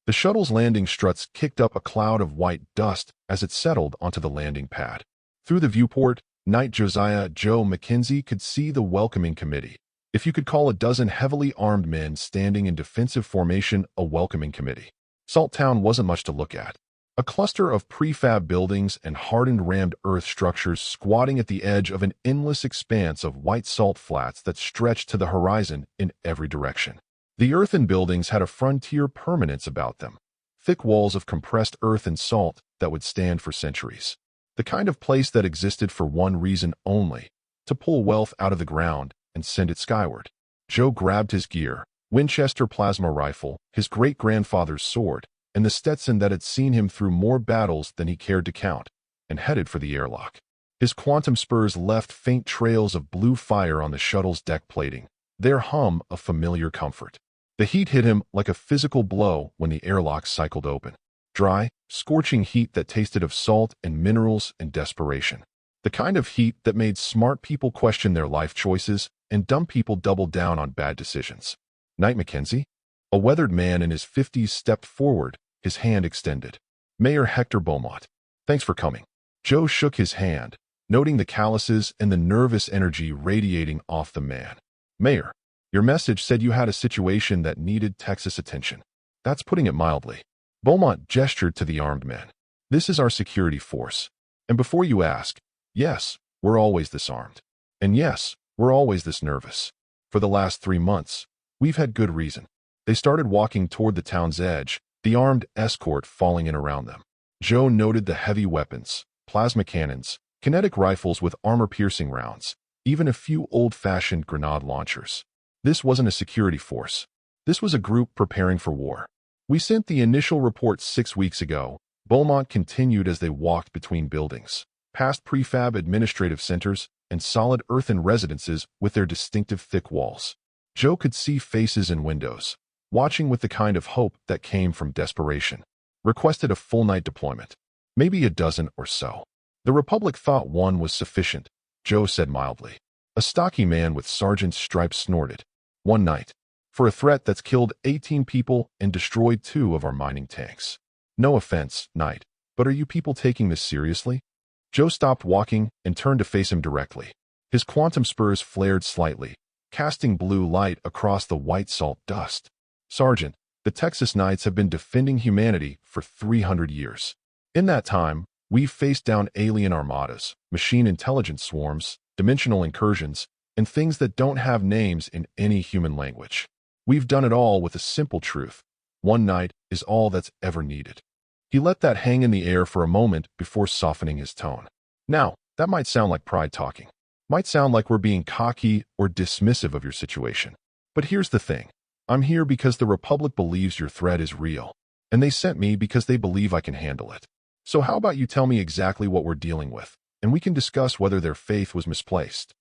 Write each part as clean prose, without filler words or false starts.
The shuttle's landing struts kicked up a cloud of white dust as it settled onto the landing pad. Through the viewport, Knight Josiah Joe Mackenzie could see the welcoming committee. If you could call a dozen heavily armed men standing in defensive formation a welcoming committee. Salt Town wasn't much to look at. A cluster of prefab buildings and hardened rammed earth structures squatting at the edge of an endless expanse of white salt flats that stretched to the horizon in every direction. The earthen buildings had a frontier permanence about them, thick walls of compressed earth and salt that would stand for centuries. The kind of place that existed for one reason only, to pull wealth out of the ground and send it skyward. Joe grabbed his gear, Winchester plasma rifle, his great-grandfather's sword, and the Stetson that had seen him through more battles than he cared to count, and headed for the airlock. His quantum spurs left faint trails of blue fire on the shuttle's deck plating, their hum a familiar comfort. The heat hit him like a physical blow when the airlock cycled open. Dry, scorching heat that tasted of salt and minerals and desperation. The kind of heat that made smart people question their life choices and dumb people double down on bad decisions. Knight Mackenzie, a weathered man in his 50s, stepped forward, his hand extended. Mayor Hector Beaumont, thanks for coming. Joe shook his hand, noting the calluses and the nervous energy radiating off the man. Mayor, your message said you had a situation that needed Texas attention. That's putting it mildly. Beaumont gestured to the armed men. This is our security force. And before you ask, yes, we're always this armed. And yes, we're always this nervous. For the last 3 months, we've had good reason. They started walking toward the town's edge, the armed escort falling in around them. Joe noted the heavy weapons, plasma cannons, kinetic rifles with armor-piercing rounds, even a few old-fashioned grenade launchers. This wasn't a security force. This was a group preparing for war. We sent the initial report 6 weeks ago. Beaumont continued as they walked between buildings, past prefab administrative centers and solid earthen residences with their distinctive thick walls. Joe could see faces in windows, watching with the kind of hope that came from desperation. Requested a full night deployment, maybe a dozen or so. The Republic thought one was sufficient, Joe said mildly. A stocky man with sergeant's stripes snorted. 1 night. For a threat that's killed 18 people and destroyed 2 of our mining tanks. No offense, Knight, but are you people taking this seriously? Joe stopped walking and turned to face him directly. His quantum spurs flared slightly, casting blue light across the white salt dust. Sergeant, the Texas Knights have been defending humanity for 300 years. In that time, we've faced down alien armadas, machine intelligence swarms, dimensional incursions, and things that don't have names in any human language. We've done it all with a simple truth. 1 night is all that's ever needed. He let that hang in the air for a moment before softening his tone. Now, that might sound like pride talking. Might sound like we're being cocky or dismissive of your situation. But here's the thing. I'm here because the Republic believes your threat is real. And they sent me because they believe I can handle it. So how about you tell me exactly what we're dealing with, and we can discuss whether their faith was misplaced.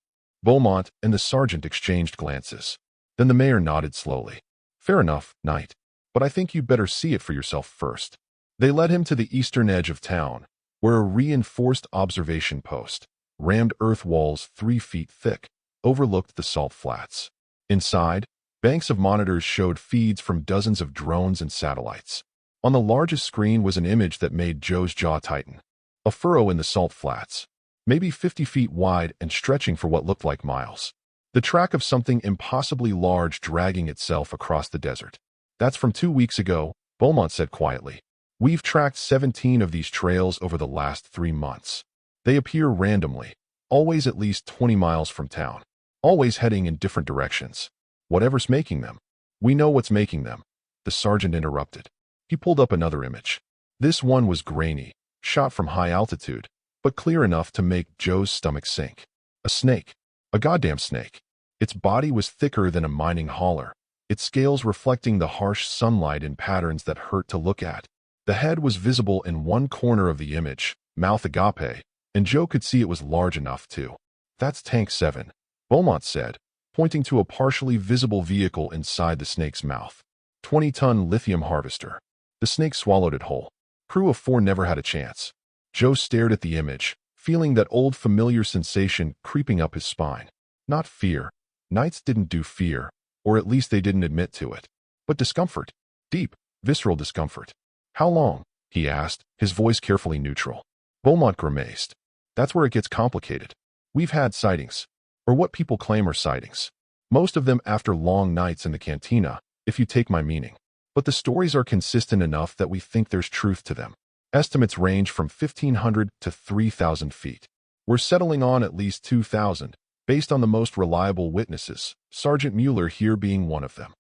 Beaumont and the sergeant exchanged glances. Then the mayor nodded slowly. Fair enough, Knight. But I think you'd better see it for yourself first. They led him to the eastern edge of town, where a reinforced observation post, rammed earth walls 3 feet thick, overlooked the salt flats. Inside, banks of monitors showed feeds from dozens of drones and satellites. On the largest screen was an image that made Joe's jaw tighten. A furrow in the salt flats, maybe 50 feet wide and stretching for what looked like miles. The track of something impossibly large dragging itself across the desert. That's from 2 weeks ago, Beaumont said quietly. We've tracked 17 of these trails over the last 3 months. They appear randomly, always at least 20 miles from town, always heading in different directions. Whatever's making them. We know what's making them. The sergeant interrupted. He pulled up another image. This one was grainy, shot from high altitude, but clear enough to make Joe's stomach sink. A snake. A goddamn snake. Its body was thicker than a mining hauler, its scales reflecting the harsh sunlight in patterns that hurt to look at. The head was visible in one corner of the image, mouth agape, and Joe could see it was large enough too. That's Tank 7, Beaumont said, pointing to a partially visible vehicle inside the snake's mouth. 20-ton lithium harvester. The snake swallowed it whole. Crew of 4 never had a chance. Joe stared at the image, feeling that old familiar sensation creeping up his spine. Not fear. Knights didn't do fear, or at least they didn't admit to it. But discomfort. Deep, visceral discomfort. How long? He asked, his voice carefully neutral. Beaumont grimaced. That's where it gets complicated. We've had sightings, or what people claim are sightings. Most of them after long nights in the cantina, if you take my meaning. But the stories are consistent enough that we think there's truth to them. Estimates range from 1,500 to 3,000 feet. We're settling on at least 2,000, based on the most reliable witnesses, Sergeant Mueller here being one of them.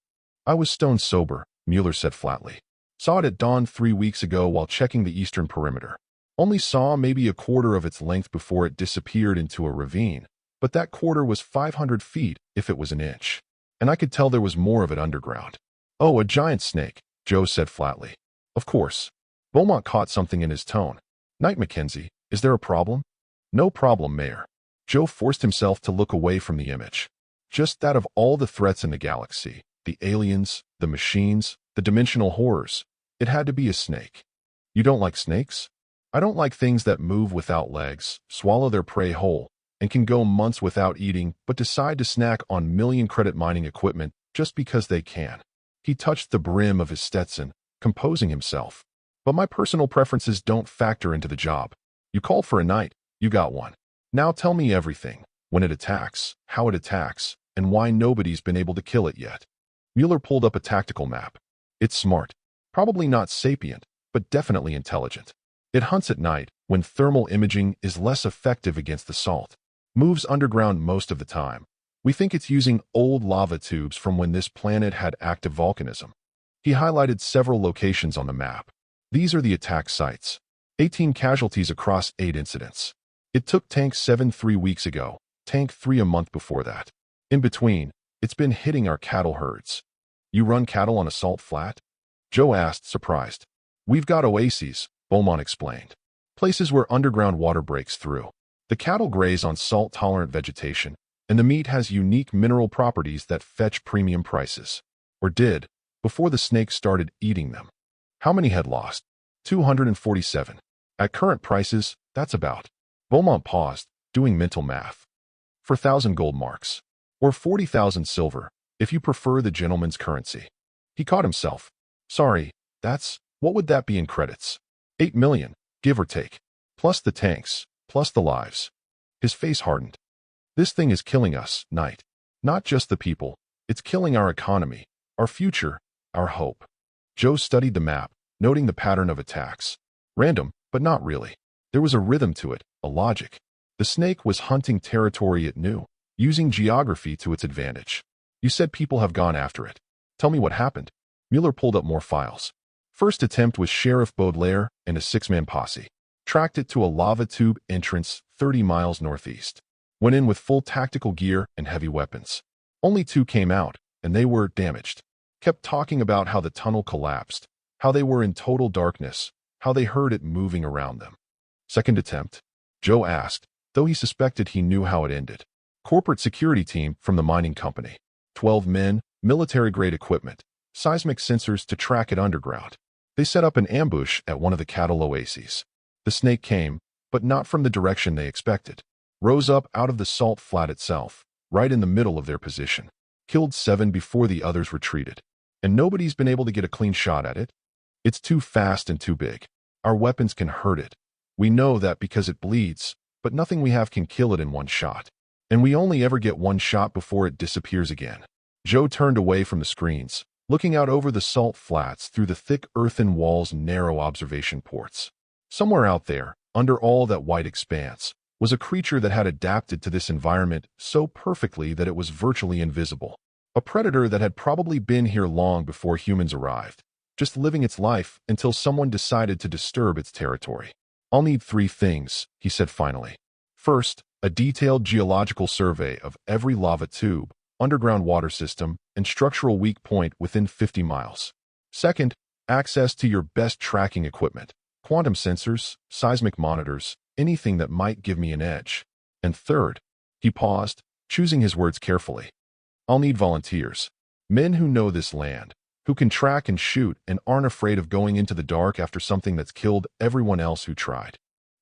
I was stone sober, Mueller said flatly. Saw it at dawn 3 weeks ago while checking the eastern perimeter. Only saw maybe a quarter of its length before it disappeared into a ravine, but that quarter was 500 feet if it was an inch. And I could tell there was more of it underground. Oh, a giant snake, Joe said flatly. Of course. Beaumont caught something in his tone. Knight Mackenzie, is there a problem? No problem, Mayor. Joe forced himself to look away from the image. Just that of all the threats in the galaxy, the aliens, the machines, the dimensional horrors, it had to be a snake. You don't like snakes? I don't like things that move without legs, swallow their prey whole, and can go months without eating but decide to snack on million-credit mining equipment just because they can. He touched the brim of his Stetson, composing himself. But my personal preferences don't factor into the job. You called for a night, you got one. Now tell me everything, when it attacks, how it attacks, and why nobody's been able to kill it yet. Mueller pulled up a tactical map. It's smart. Probably not sapient, but definitely intelligent. It hunts at night, when thermal imaging is less effective against the salt. Moves underground most of the time. We think it's using old lava tubes from when this planet had active volcanism. He highlighted several locations on the map. These are the attack sites. 18 casualties across 8 incidents. It took Tank 7 3 weeks ago, Tank 3 a month before that. In between, it's been hitting our cattle herds. You run cattle on a salt flat? Joe asked, surprised. We've got oases, Beaumont explained. Places where underground water breaks through. The cattle graze on salt-tolerant vegetation, and the meat has unique mineral properties that fetch premium prices. Or did, before the snakes started eating them. How many had lost? 247. At current prices, that's about. Beaumont paused, doing mental math. 4,000 gold marks. Or 40,000 silver, if you prefer the gentleman's currency. He caught himself. Sorry, what would that be in credits? 8 million, give or take. Plus the tanks, plus the lives. His face hardened. This thing is killing us, Knight. Not just the people, it's killing our economy, our future, our hope. Joe studied the map, noting the pattern of attacks. Random, but not really. There was a rhythm to it, a logic. The snake was hunting territory it knew, using geography to its advantage. You said people have gone after it. Tell me what happened. Mueller pulled up more files. First attempt was Sheriff Baudelaire and a 6-man posse. Tracked it to a lava tube entrance 30 miles northeast. Went in with full tactical gear and heavy weapons. Only 2 came out, and they were damaged. Kept talking about how the tunnel collapsed, how they were in total darkness, how they heard it moving around them. Second attempt? Joe asked, though he suspected he knew how it ended. Corporate security team from the mining company. 12 men, military-grade equipment, seismic sensors to track it underground. They set up an ambush at one of the cattle oases. The snake came, but not from the direction they expected. Rose up out of the salt flat itself, right in the middle of their position. Killed 7 before the others retreated. And nobody's been able to get a clean shot at it. It's too fast and too big. Our weapons can hurt it. We know that because it bleeds, but nothing we have can kill it in one shot. And we only ever get one shot before it disappears again. Joe turned away from the screens, looking out over the salt flats through the thick earthen walls' narrow observation ports. Somewhere out there, under all that white expanse, was a creature that had adapted to this environment so perfectly that it was virtually invisible. A predator that had probably been here long before humans arrived, just living its life until someone decided to disturb its territory. I'll need 3 things, he said finally. First, a detailed geological survey of every lava tube, underground water system, and structural weak point within 50 miles. Second, access to your best tracking equipment, quantum sensors, seismic monitors, anything that might give me an edge. And third, he paused, choosing his words carefully. I'll need volunteers. Men who know this land, who can track and shoot and aren't afraid of going into the dark after something that's killed everyone else who tried.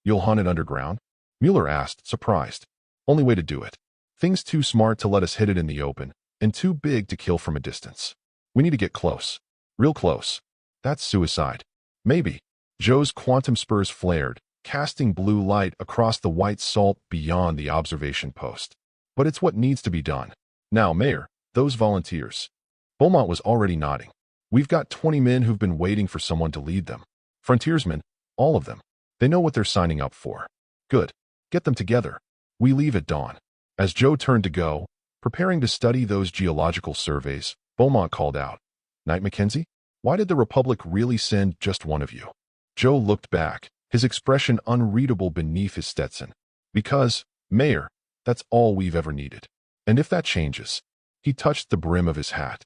You'll hunt it underground? Mueller asked, surprised. Only way to do it. Things too smart to let us hit it in the open, and too big to kill from a distance. We need to get close. Real close. That's suicide. Maybe. Joe's quantum spurs flared, casting blue light across the white salt beyond the observation post. But it's what needs to be done. Now, Mayor, those volunteers. Beaumont was already nodding. We've got 20 men who've been waiting for someone to lead them. Frontiersmen, all of them. They know what they're signing up for. Good. Get them together. We leave at dawn. As Joe turned to go, preparing to study those geological surveys, Beaumont called out, Knight Mackenzie, why did the Republic really send just one of you? Joe looked back, his expression unreadable beneath his Stetson. Because, Mayor, that's all we've ever needed. And if that changes, he touched the brim of his hat.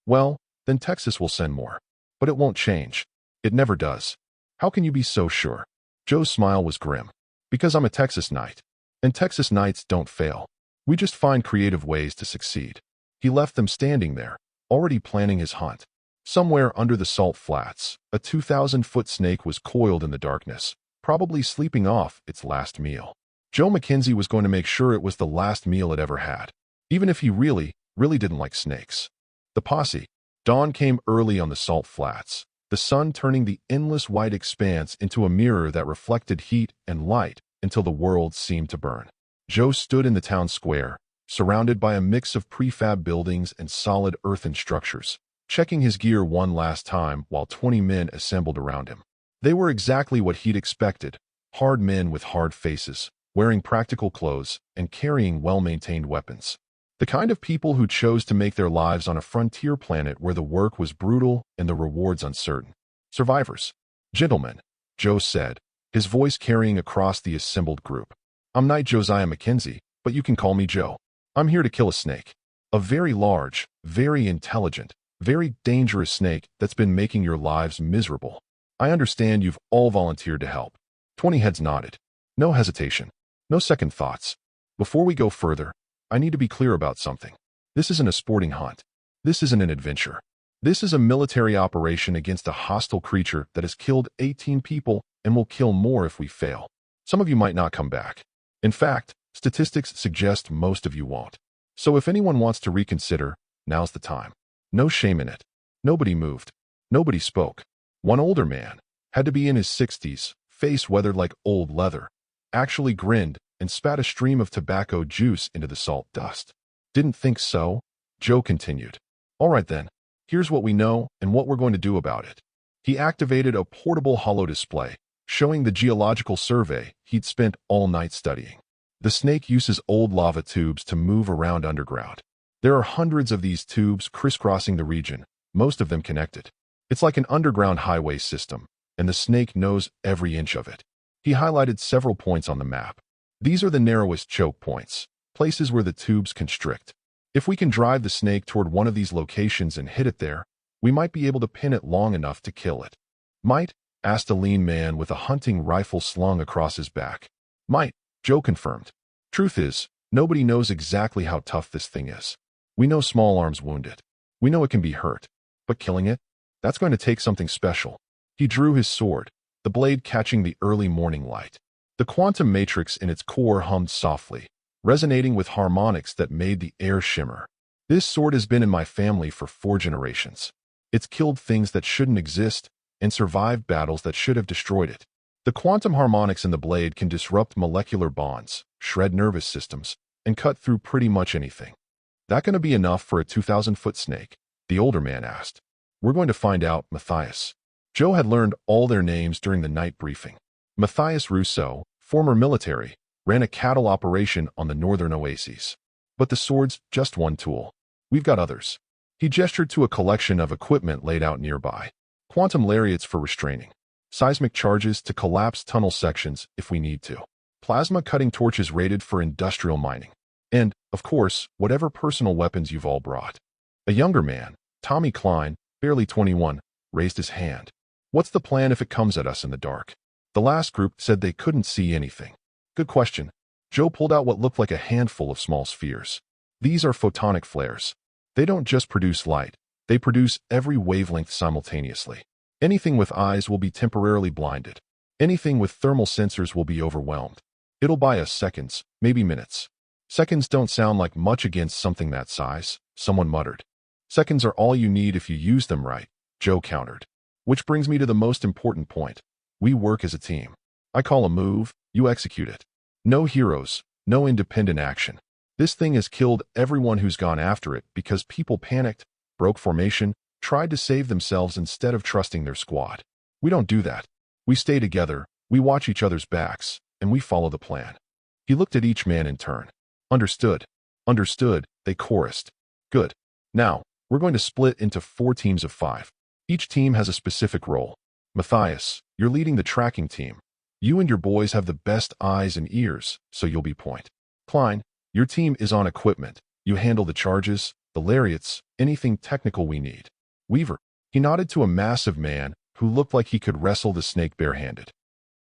Well, then Texas will send more. But it won't change. It never does. How can you be so sure? Joe's smile was grim. Because I'm a Texas Knight. And Texas Knights don't fail. We just find creative ways to succeed. He left them standing there, already planning his hunt. Somewhere under the salt flats, a 2,000-foot snake was coiled in the darkness, probably sleeping off its last meal. Joe Mackenzie was going to make sure it was the last meal it ever had, even if he really didn't like snakes. The posse. Dawn came early on the salt flats, the sun turning the endless white expanse into a mirror that reflected heat and light until the world seemed to burn. Joe stood in the town square, surrounded by a mix of prefab buildings and solid earthen structures, checking his gear one last time while 20 men assembled around him. They were exactly what he'd expected, hard men with hard faces, wearing practical clothes and carrying well-maintained weapons. The kind of people who chose to make their lives on a frontier planet where the work was brutal and the rewards uncertain. Survivors. Gentlemen, Joe said, his voice carrying across the assembled group. I'm Knight Josiah Mackenzie, but you can call me Joe. I'm here to kill a snake. A very large, very intelligent, very dangerous snake that's been making your lives miserable. I understand you've all volunteered to help. 20 heads nodded. No hesitation. No second thoughts. Before we go further, I need to be clear about something. This isn't a sporting hunt. This isn't an adventure. This is a military operation against a hostile creature that has killed 18 people and will kill more if we fail. Some of you might not come back. In fact, statistics suggest most of you won't. So if anyone wants to reconsider, now's the time. No shame in it. Nobody moved. Nobody spoke. One older man, had to be in his 60s, face weathered like old leather, actually grinned and spat a stream of tobacco juice into the salt dust. Didn't think so? Joe continued. All right then, here's what we know and what we're going to do about it. He activated a portable holo display, showing the geological survey he'd spent all night studying. The snake uses old lava tubes to move around underground. There are hundreds of these tubes crisscrossing the region, most of them connected. It's like an underground highway system, and the snake knows every inch of it. He highlighted several points on the map. These are the narrowest choke points, places where the tubes constrict. If we can drive the snake toward one of these locations and hit it there, we might be able to pin it long enough to kill it. Might? Asked a lean man with a hunting rifle slung across his back. Might, Joe confirmed. Truth is, nobody knows exactly how tough this thing is. We know small arms wound it. We know it can be hurt. But killing it? That's going to take something special. He drew his sword, the blade catching the early morning light. The quantum matrix in its core hummed softly, resonating with harmonics that made the air shimmer. This sword has been in my family for 4 generations. It's killed things that shouldn't exist and survived battles that should have destroyed it. The quantum harmonics in the blade can disrupt molecular bonds, shred nervous systems, and cut through pretty much anything. That going to be enough for a 2,000-foot snake? The older man asked. We're going to find out, Matthias. Joe had learned all their names during the night briefing. Matthias Rousseau, former military, ran a cattle operation on the northern oases. But the sword's just one tool. We've got others. He gestured to a collection of equipment laid out nearby. Quantum lariats for restraining. Seismic charges to collapse tunnel sections if we need to. Plasma cutting torches rated for industrial mining. And, of course, whatever personal weapons you've all brought. A younger man, Tommy Klein, barely 21, raised his hand. What's the plan if it comes at us in the dark? The last group said they couldn't see anything. Good question. Joe pulled out what looked like a handful of small spheres. These are photonic flares. They don't just produce light, they produce every wavelength simultaneously. Anything with eyes will be temporarily blinded. Anything with thermal sensors will be overwhelmed. It'll buy us seconds, maybe minutes. Seconds don't sound like much against something that size, someone muttered. Seconds are all you need if you use them right, Joe countered. Which brings me to the most important point. We work as a team. I call a move, you execute it. No heroes, no independent action. This thing has killed everyone who's gone after it because people panicked, broke formation, tried to save themselves instead of trusting their squad. We don't do that. We stay together, we watch each other's backs, and we follow the plan. He looked at each man in turn. Understood. Understood, they chorused. Good. Now, we're going to split into 4 teams of 5. Each team has a specific role. Matthias, you're leading the tracking team. You and your boys have the best eyes and ears, so you'll be point. Klein, your team is on equipment. You handle the charges, the lariats, anything technical we need. Weaver, he nodded to a massive man who looked like he could wrestle the snake barehanded.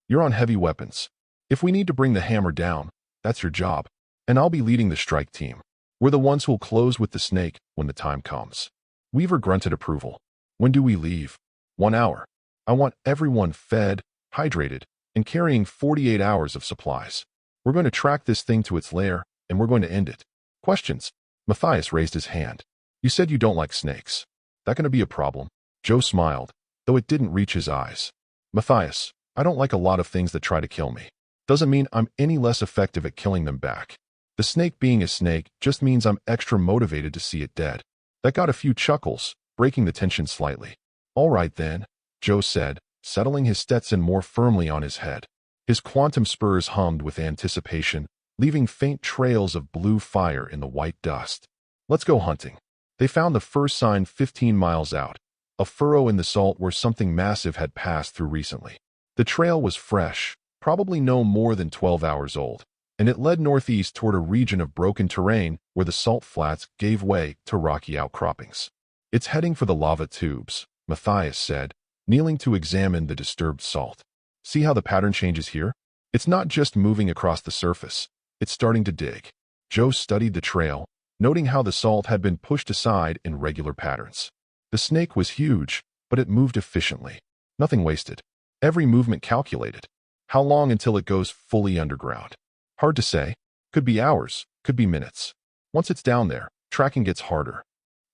You're on heavy weapons. If we need to bring the hammer down, that's your job. And I'll be leading the strike team. We're the ones who'll close with the snake when the time comes. Weaver grunted approval. When do we leave? 1 hour. I want everyone fed, hydrated, and carrying 48 hours of supplies. We're going to track this thing to its lair, and we're going to end it. Questions? Matthias raised his hand. You said you don't like snakes. That going to be a problem? Joe smiled, though it didn't reach his eyes. Matthias, I don't like a lot of things that try to kill me. Doesn't mean I'm any less effective at killing them back. The snake being a snake just means I'm extra motivated to see it dead. That got a few chuckles, breaking the tension slightly. All right then, Joe said, settling his Stetson more firmly on his head. His quantum spurs hummed with anticipation, leaving faint trails of blue fire in the white dust. Let's go hunting. They found the first sign 15 miles out, a furrow in the salt where something massive had passed through recently. The trail was fresh, probably no more than 12 hours old, and it led northeast toward a region of broken terrain where the salt flats gave way to rocky outcroppings. It's heading for the lava tubes, Matthias said, kneeling to examine the disturbed salt. See how the pattern changes here? It's not just moving across the surface, it's starting to dig. Joe studied the trail, noting how the salt had been pushed aside in regular patterns. The snake was huge, but it moved efficiently. Nothing wasted. Every movement calculated. How long until it goes fully underground? Hard to say. Could be hours, could be minutes. Once it's down there, tracking gets harder.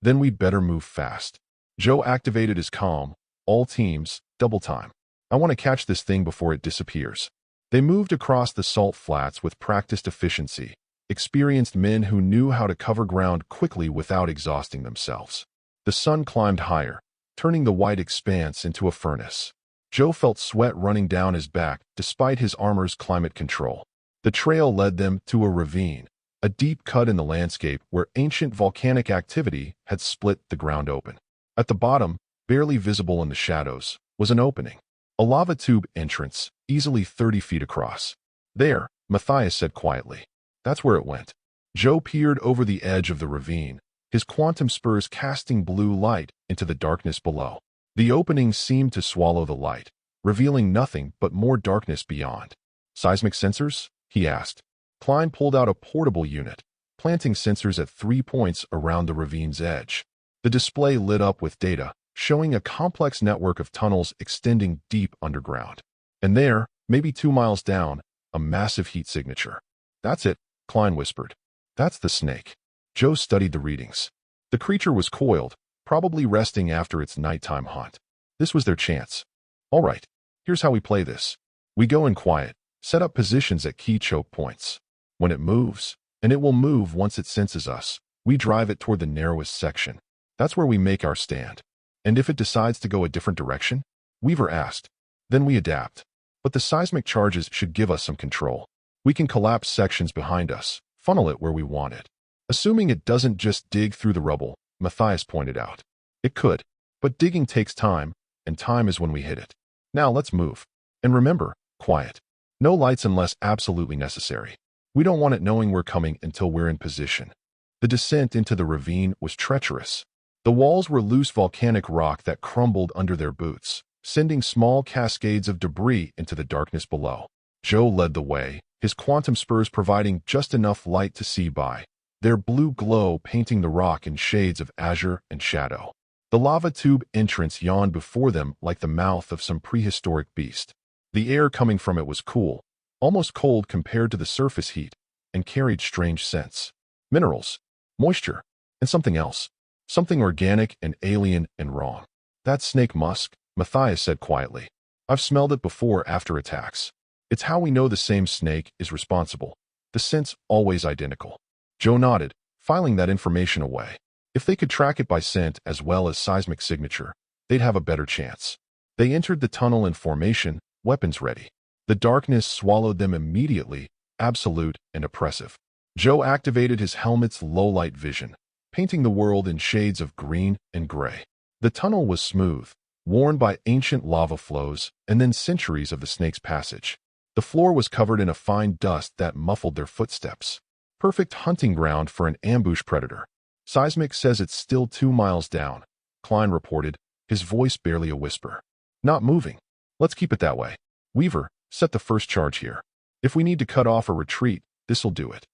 Then we'd better move fast. Joe activated his comm. All teams, double time. I want to catch this thing before it disappears. They moved across the salt flats with practiced efficiency, experienced men who knew how to cover ground quickly without exhausting themselves. The sun climbed higher, turning the white expanse into a furnace. Joe felt sweat running down his back despite his armor's climate control. The trail led them to a ravine, a deep cut in the landscape where ancient volcanic activity had split the ground open. At the bottom, barely visible in the shadows, was an opening. A lava tube entrance, easily 30 feet across. There, Matthias said quietly. That's where it went. Joe peered over the edge of the ravine, his quantum spurs casting blue light into the darkness below. The opening seemed to swallow the light, revealing nothing but more darkness beyond. Seismic sensors? He asked. Klein pulled out a portable unit, planting sensors at 3 points around the ravine's edge. The display lit up with data, showing a complex network of tunnels extending deep underground. And there, maybe 2 miles down, a massive heat signature. That's it, Klein whispered. That's the snake. Joe studied the readings. The creature was coiled, probably resting after its nighttime hunt. This was their chance. All right, here's how we play this. We go in quiet, set up positions at key choke points. When it moves, and it will move once it senses us, we drive it toward the narrowest section. That's where we make our stand. And if it decides to go a different direction? Weaver asked. Then we adapt. But the seismic charges should give us some control. We can collapse sections behind us, funnel it where we want it. Assuming it doesn't just dig through the rubble, Matthias pointed out. It could, but digging takes time, and time is when we hit it. Now let's move. And remember, quiet. No lights unless absolutely necessary. We don't want it knowing we're coming until we're in position. The descent into the ravine was treacherous. The walls were loose volcanic rock that crumbled under their boots, sending small cascades of debris into the darkness below. Joe led the way, his quantum spurs providing just enough light to see by, their blue glow painting the rock in shades of azure and shadow. The lava tube entrance yawned before them like the mouth of some prehistoric beast. The air coming from it was cool, almost cold compared to the surface heat, and carried strange scents. Minerals, moisture, and something else. Something organic and alien and wrong. That snake musk, Matthias said quietly. I've smelled it before after attacks. It's how we know the same snake is responsible. The scent's always identical. Joe nodded, filing that information away. If they could track it by scent as well as seismic signature, they'd have a better chance. They entered the tunnel in formation, weapons ready. The darkness swallowed them immediately, absolute and oppressive. Joe activated his helmet's low-light vision, painting the world in shades of green and gray. The tunnel was smooth, worn by ancient lava flows and then centuries of the snake's passage. The floor was covered in a fine dust that muffled their footsteps. Perfect hunting ground for an ambush predator. Seismic says it's still 2 miles down, Klein reported, his voice barely a whisper. Not moving. Let's keep it that way. Weaver, set the first charge here. If we need to cut off a retreat, this'll do it.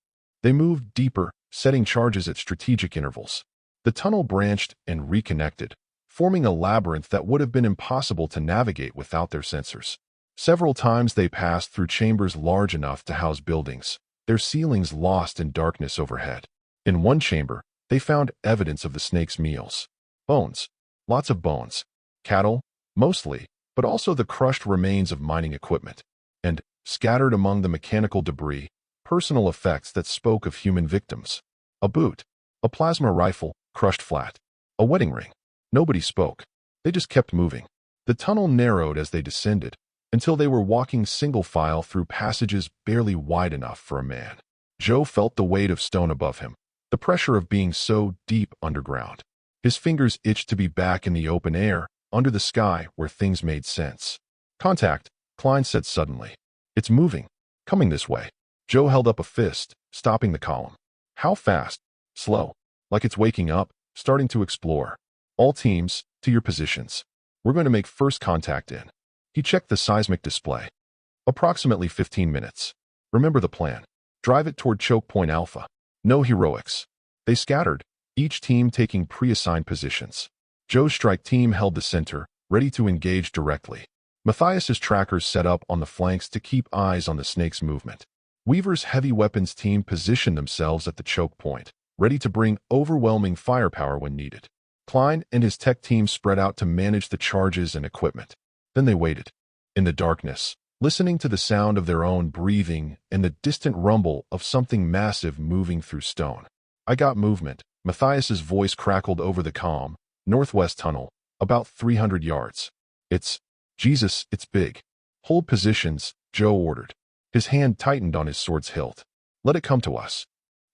They moved deeper, setting charges at strategic intervals. The tunnel branched and reconnected, forming a labyrinth that would have been impossible to navigate without their sensors. Several times they passed through chambers large enough to house buildings, their ceilings lost in darkness overhead. In one chamber, they found evidence of the snake's meals. Bones. Lots of bones. Cattle, mostly, but also the crushed remains of mining equipment. And, scattered among the mechanical debris, personal effects that spoke of human victims. A boot. A plasma rifle, crushed flat. A wedding ring. Nobody spoke. They just kept moving. The tunnel narrowed as they descended, until they were walking single file through passages barely wide enough for a man. Joe felt the weight of stone above him, the pressure of being so deep underground. His fingers itched to be back in the open air, under the sky where things made sense. Contact, Klein said suddenly. It's moving. Coming this way. Joe held up a fist, stopping the column. How fast? Slow. Like it's waking up, starting to explore. All teams, to your positions. We're going to make first contact in. He checked the seismic display. Approximately 15 minutes. Remember the plan. Drive it toward choke point Alpha. No heroics. They scattered, each team taking pre-assigned positions. Joe's strike team held the center, ready to engage directly. Matthias's trackers set up on the flanks to keep eyes on the snake's movement. Weaver's heavy weapons team positioned themselves at the choke point, ready to bring overwhelming firepower when needed. Klein and his tech team spread out to manage the charges and equipment. Then they waited. In the darkness, listening to the sound of their own breathing and the distant rumble of something massive moving through stone. I got movement. Matthias's voice crackled over the calm, northwest tunnel, about 300 yards. Jesus, it's big. Hold positions, Joe ordered. His hand tightened on his sword's hilt. Let it come to us.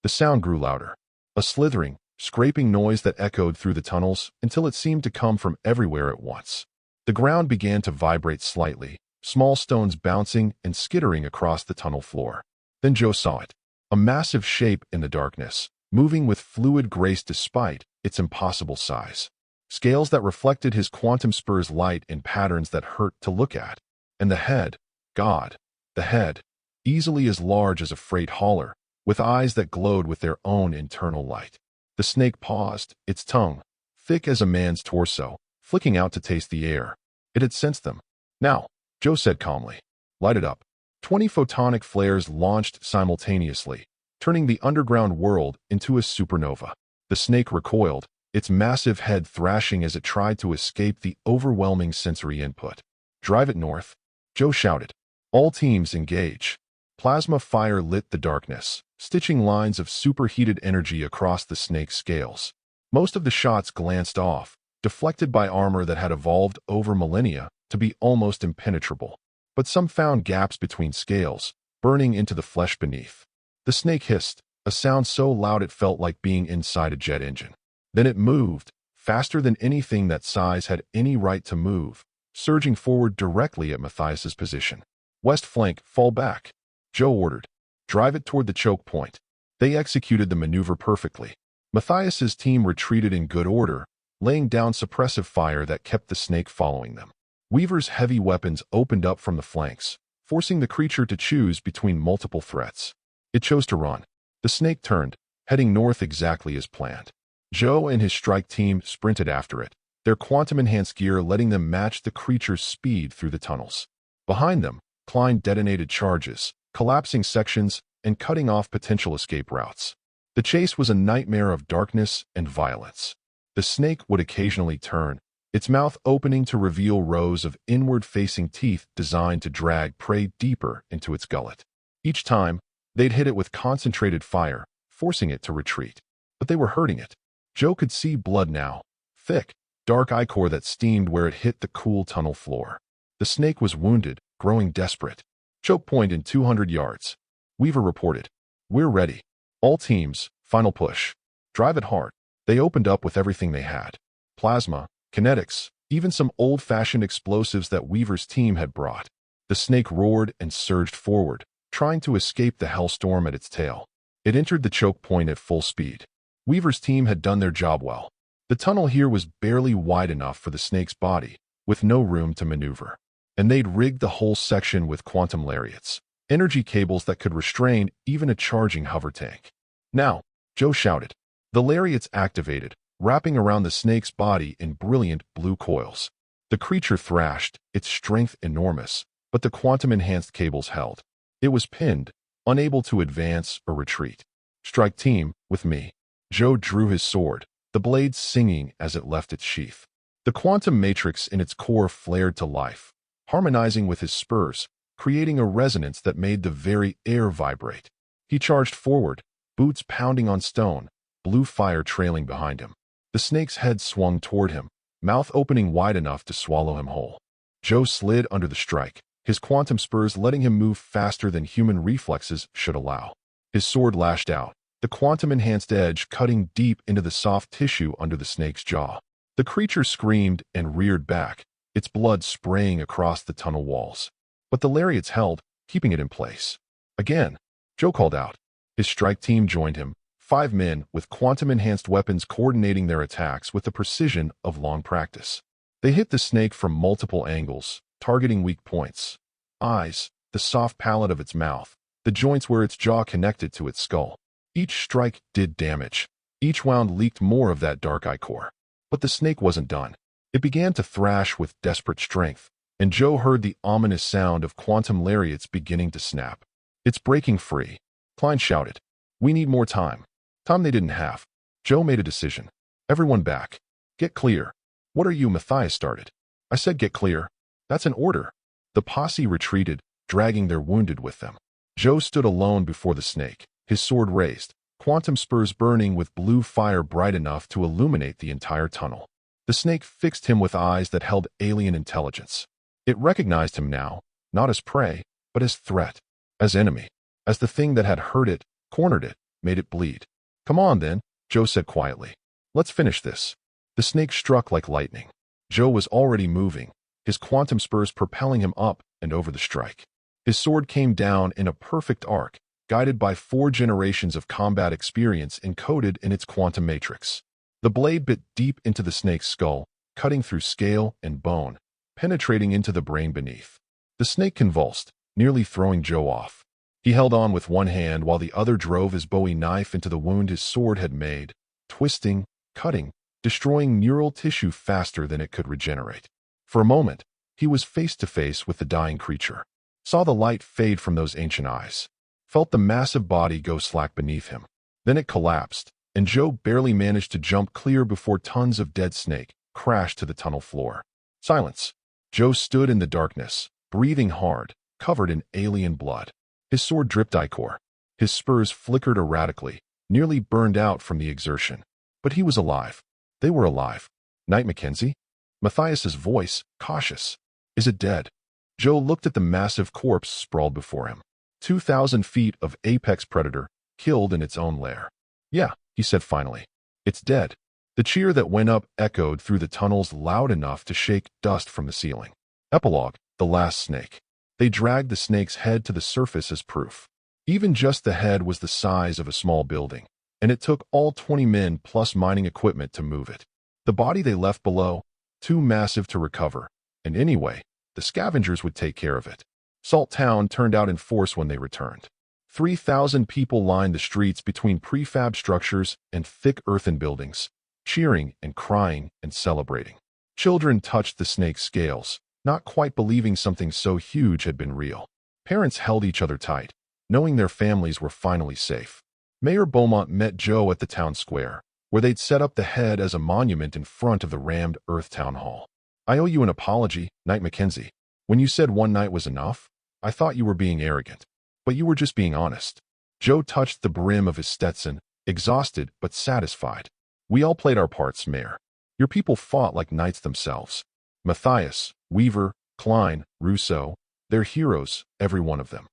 The sound grew louder. A slithering, scraping noise that echoed through the tunnels until it seemed to come from everywhere at once. The ground began to vibrate slightly, small stones bouncing and skittering across the tunnel floor. Then Joe saw it. A massive shape in the darkness, moving with fluid grace despite its impossible size. Scales that reflected his quantum spur's light in patterns that hurt to look at. And the head, God, the head, easily as large as a freight hauler, with eyes that glowed with their own internal light. The snake paused, its tongue, thick as a man's torso, flicking out to taste the air. It had sensed them. Now, Joe said calmly, light it up. 20 photonic flares launched simultaneously, turning the underground world into a supernova. The snake recoiled, its massive head thrashing as it tried to escape the overwhelming sensory input. Drive it north, Joe shouted. All teams engage. Plasma fire lit the darkness, stitching lines of superheated energy across the snake's scales. Most of the shots glanced off, deflected by armor that had evolved over millennia to be almost impenetrable. But some found gaps between scales, burning into the flesh beneath. The snake hissed, a sound so loud it felt like being inside a jet engine. Then it moved, faster than anything that size had any right to move, surging forward directly at Matthias's position. West flank, fall back, Joe ordered. Drive it toward the choke point. They executed the maneuver perfectly. Matthias's team retreated in good order, laying down suppressive fire that kept the snake following them. Weaver's heavy weapons opened up from the flanks, forcing the creature to choose between multiple threats. It chose to run. The snake turned, heading north exactly as planned. Joe and his strike team sprinted after it, their quantum-enhanced gear letting them match the creature's speed through the tunnels. Behind them, Klein detonated charges, collapsing sections and cutting off potential escape routes. The chase was a nightmare of darkness and violence. The snake would occasionally turn, its mouth opening to reveal rows of inward-facing teeth designed to drag prey deeper into its gullet. Each time, they'd hit it with concentrated fire, forcing it to retreat. But they were hurting it. Joe could see blood now, thick, dark ichor that steamed where it hit the cool tunnel floor. The snake was wounded, growing desperate. Choke point in 200 yards. Weaver reported. We're ready. All teams, final push. Drive it hard. They opened up with everything they had. Plasma, kinetics, even some old-fashioned explosives that Weaver's team had brought. The snake roared and surged forward, trying to escape the hellstorm at its tail. It entered the choke point at full speed. Weaver's team had done their job well. The tunnel here was barely wide enough for the snake's body, with no room to maneuver. And they'd rigged the whole section with quantum lariats, energy cables that could restrain even a charging hover tank. Now, Joe shouted. The lariats activated, wrapping around the snake's body in brilliant blue coils. The creature thrashed, its strength enormous, but the quantum-enhanced cables held. It was pinned, unable to advance or retreat. Strike team, with me. Joe drew his sword, the blade singing as it left its sheath. The quantum matrix in its core flared to life, harmonizing with his spurs, creating a resonance that made the very air vibrate. He charged forward, boots pounding on stone, blue fire trailing behind him. The snake's head swung toward him, mouth opening wide enough to swallow him whole. Joe slid under the strike, his quantum spurs letting him move faster than human reflexes should allow. His sword lashed out, the quantum-enhanced edge cutting deep into the soft tissue under the snake's jaw. The creature screamed and reared back, its blood spraying across the tunnel walls. But the lariats held, keeping it in place. Again, Joe called out. His strike team joined him, 5 men with quantum-enhanced weapons coordinating their attacks with the precision of long practice. They hit the snake from multiple angles, targeting weak points. Eyes, the soft palate of its mouth, the joints where its jaw connected to its skull. Each strike did damage. Each wound leaked more of that dark ichor. But the snake wasn't done. It began to thrash with desperate strength, and Joe heard the ominous sound of quantum lariats beginning to snap. It's breaking free. Klein shouted. We need more time. Time they didn't have. Joe made a decision. Everyone back. Get clear. What are you? Matthias started. I said get clear. That's an order. The posse retreated, dragging their wounded with them. Joe stood alone before the snake, his sword raised, quantum spurs burning with blue fire bright enough to illuminate the entire tunnel. The snake fixed him with eyes that held alien intelligence. It recognized him now, not as prey, but as threat, as enemy, as the thing that had hurt it, cornered it, made it bleed. Come on then, Joe said quietly. Let's finish this. The snake struck like lightning. Joe was already moving, his quantum spurs propelling him up and over the strike. His sword came down in a perfect arc, guided by 4 generations of combat experience encoded in its quantum matrix. The blade bit deep into the snake's skull, cutting through scale and bone, penetrating into the brain beneath. The snake convulsed, nearly throwing Joe off. He held on with one hand while the other drove his Bowie knife into the wound his sword had made, twisting, cutting, destroying neural tissue faster than it could regenerate. For a moment, he was face to face with the dying creature. Saw the light fade from those ancient eyes. Felt the massive body go slack beneath him. Then it collapsed, and Joe barely managed to jump clear before tons of dead snake crashed to the tunnel floor. Silence. Joe stood in the darkness, breathing hard, covered in alien blood. His sword dripped ichor. His spurs flickered erratically, nearly burned out from the exertion. But he was alive. They were alive. Knight Mackenzie? Matthias's voice, cautious. Is it dead? Joe looked at the massive corpse sprawled before him. 2,000 feet of apex predator, killed in its own lair. Yeah, he said finally. It's dead. The cheer that went up echoed through the tunnels loud enough to shake dust from the ceiling. Epilogue, the last snake. They dragged the snake's head to the surface as proof. Even just the head was the size of a small building, and it took all 20 men plus mining equipment to move it. The body they left below, too massive to recover, and anyway, the scavengers would take care of it. Salt Town turned out in force when they returned. 3,000 people lined the streets between prefab structures and thick earthen buildings, cheering and crying and celebrating. Children touched the snake's scales, not quite believing something so huge had been real. Parents held each other tight, knowing their families were finally safe. Mayor Beaumont met Joe at the town square, where they'd set up the head as a monument in front of the rammed Earth Town Hall. I owe you an apology, Knight Mackenzie. When you said one night was enough, I thought you were being arrogant. But you were just being honest. Joe touched the brim of his Stetson, exhausted but satisfied. We all played our parts, Mayor. Your people fought like knights themselves. Matthias, Weaver, Klein, Rousseau, they're heroes, every one of them.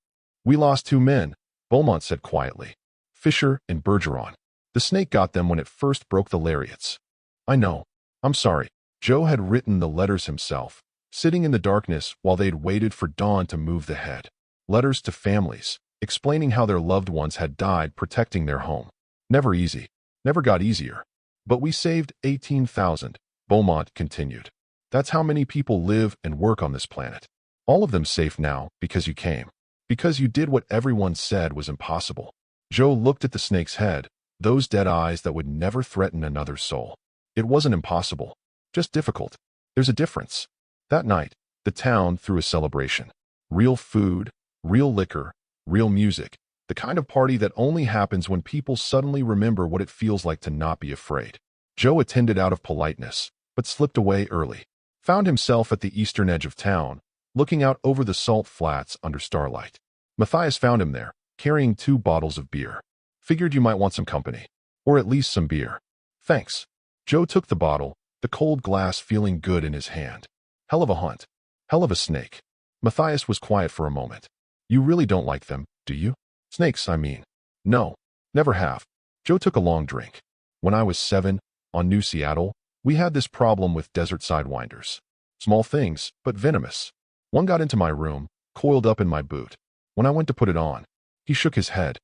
We lost 2 men, Beaumont said quietly. Fisher and Bergeron. The snake got them when it first broke the lariats. I know. I'm sorry. Joe had written the letters himself, sitting in the darkness while they'd waited for dawn to move the head. Letters to families, explaining how their loved ones had died protecting their home. Never easy. Never got easier. But we saved 18,000, Beaumont continued. That's how many people live and work on this planet. All of them safe now because you came. Because you did what everyone said was impossible. Joe looked at the snake's head, those dead eyes that would never threaten another soul. It wasn't impossible, just difficult. There's a difference. That night, the town threw a celebration. Real food, real liquor, real music, the kind of party that only happens when people suddenly remember what it feels like to not be afraid. Joe attended out of politeness, but slipped away early. Found himself at the eastern edge of town, looking out over the salt flats under starlight. Matthias found him there, carrying 2 bottles of beer. Figured you might want some company. Or at least some beer. Thanks. Joe took the bottle, the cold glass feeling good in his hand. Hell of a hunt. Hell of a snake. Matthias was quiet for a moment. You really don't like them, do you? Snakes, I mean. No. Never have. Joe took a long drink. When I was 7, on New Seattle, we had this problem with desert sidewinders. Small things, but venomous. One got into my room, coiled up in my boot. When I went to put it on, he shook his head.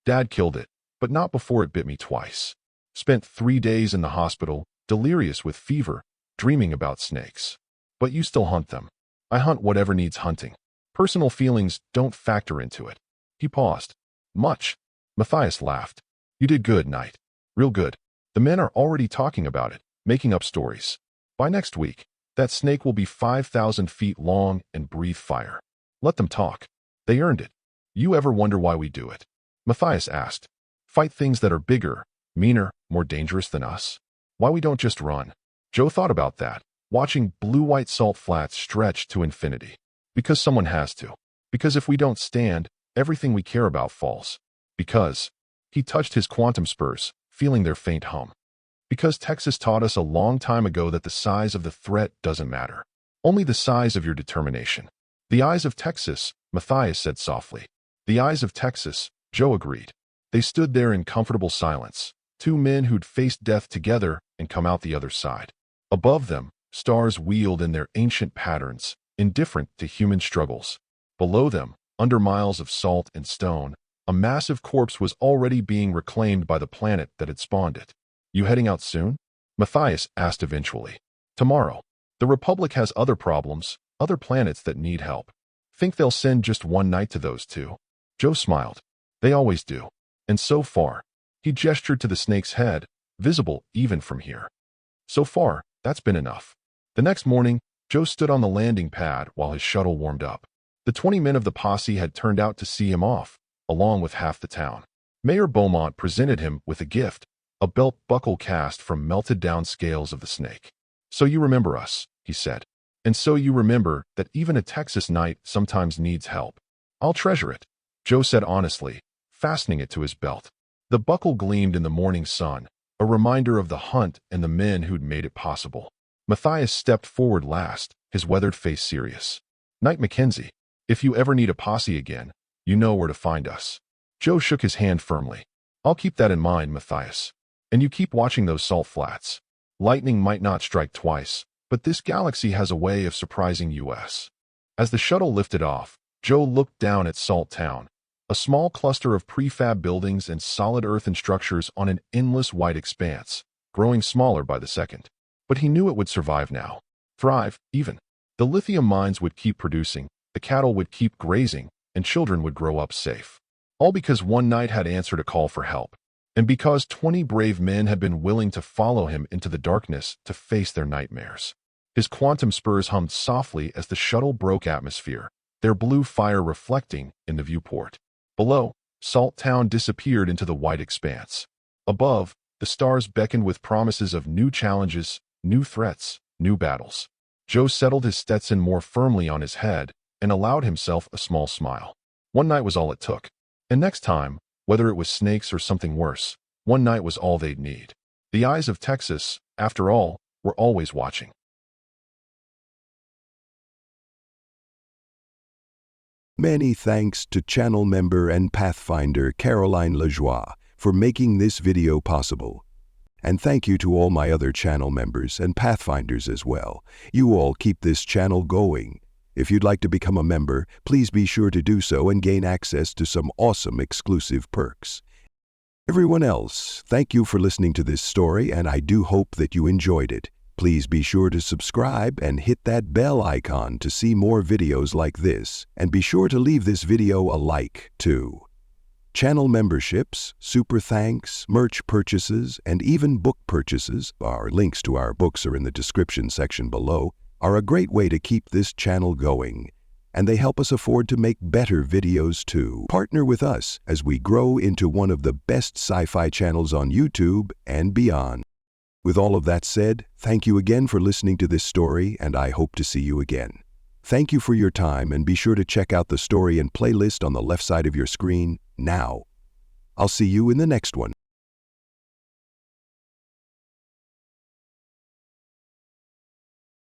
Dad killed it, but not before it bit me twice. Spent 3 days in the hospital, delirious with fever, dreaming about snakes. But you still hunt them. I hunt whatever needs hunting. Personal feelings don't factor into it. He paused. Much. Matthias laughed. You did good, Knight. Real good. The men are already talking about it, making up stories. By next week, that snake will be 5,000 feet long and breathe fire. Let them talk. They earned it. You ever wonder why we do it? Matthias asked. Fight things that are bigger, meaner, more dangerous than us? Why we don't just run? Joe thought about that, watching blue-white salt flats stretch to infinity. Because someone has to. Because if we don't stand, everything we care about falls. Because he touched his quantum spurs, feeling their faint hum. Because Texas taught us a long time ago that the size of the threat doesn't matter. Only the size of your determination. The eyes of Texas, Matthias said softly. The eyes of Texas, Joe agreed. They stood there in comfortable silence, 2 men who'd faced death together and come out the other side. Above them, stars wheeled in their ancient patterns, indifferent to human struggles. Below them, under miles of salt and stone, a massive corpse was already being reclaimed by the planet that had spawned it. You heading out soon? Matthias asked eventually. Tomorrow. The Republic has other problems, other planets that need help. Think they'll send just one night to those 2? Joe smiled. They always do. And so far, he gestured to the snake's head, visible even from here. So far, that's been enough. The next morning, Joe stood on the landing pad while his shuttle warmed up. The 20 men of the posse had turned out to see him off, along with half the town. Mayor Beaumont presented him with a gift, a belt buckle cast from melted-down scales of the snake. So you remember us, he said. And so you remember that even a Texas knight sometimes needs help. I'll treasure it, Joe said honestly, fastening it to his belt. The buckle gleamed in the morning sun, a reminder of the hunt and the men who'd made it possible. Matthias stepped forward last, his weathered face serious. Knight Mackenzie, if you ever need a posse again, you know where to find us. Joe shook his hand firmly. I'll keep that in mind, Matthias. And you keep watching those salt flats. Lightning might not strike twice, but this galaxy has a way of surprising us. As the shuttle lifted off, Joe looked down at Salt Town, a small cluster of prefab buildings and solid earthen structures on an endless white expanse, growing smaller by the second. But he knew it would survive now. Thrive, even. The lithium mines would keep producing, the cattle would keep grazing, and children would grow up safe. All because one night had answered a call for help. And because 20 brave men had been willing to follow him into the darkness to face their nightmares. His quantum spurs hummed softly as the shuttle broke atmosphere, their blue fire reflecting in the viewport. Below, Salt Town disappeared into the white expanse. Above, The stars beckoned with promises of new challenges, new threats, new battles. Joe settled his Stetson more firmly on his head and allowed himself a small smile. One night was all it took. And next time, whether it was snakes or something worse, one night was all they'd need. The eyes of Texas, after all, were always watching. Many thanks to channel member and Pathfinder Caroline Lajoie for making this video possible. And thank you to all my other channel members and Pathfinders as well. You all keep this channel going. If you'd like to become a member, please be sure to do so and gain access to some awesome exclusive perks. Everyone else, thank you for listening to this story, and I do hope that you enjoyed it. Please be sure to subscribe and hit that bell icon to see more videos like this, and be sure to leave this video a like, too. Channel memberships, super thanks, merch purchases, and even book purchases, our links to our books are in the description section below, are a great way to keep this channel going, and they help us afford to make better videos too. Partner with us as we grow into one of the best sci-fi channels on YouTube and beyond. With all of that said, thank you again for listening to this story, and I hope to see you again. Thank you for your time, and be sure to check out the story and playlist on the left side of your screen now. I'll see you in the next one.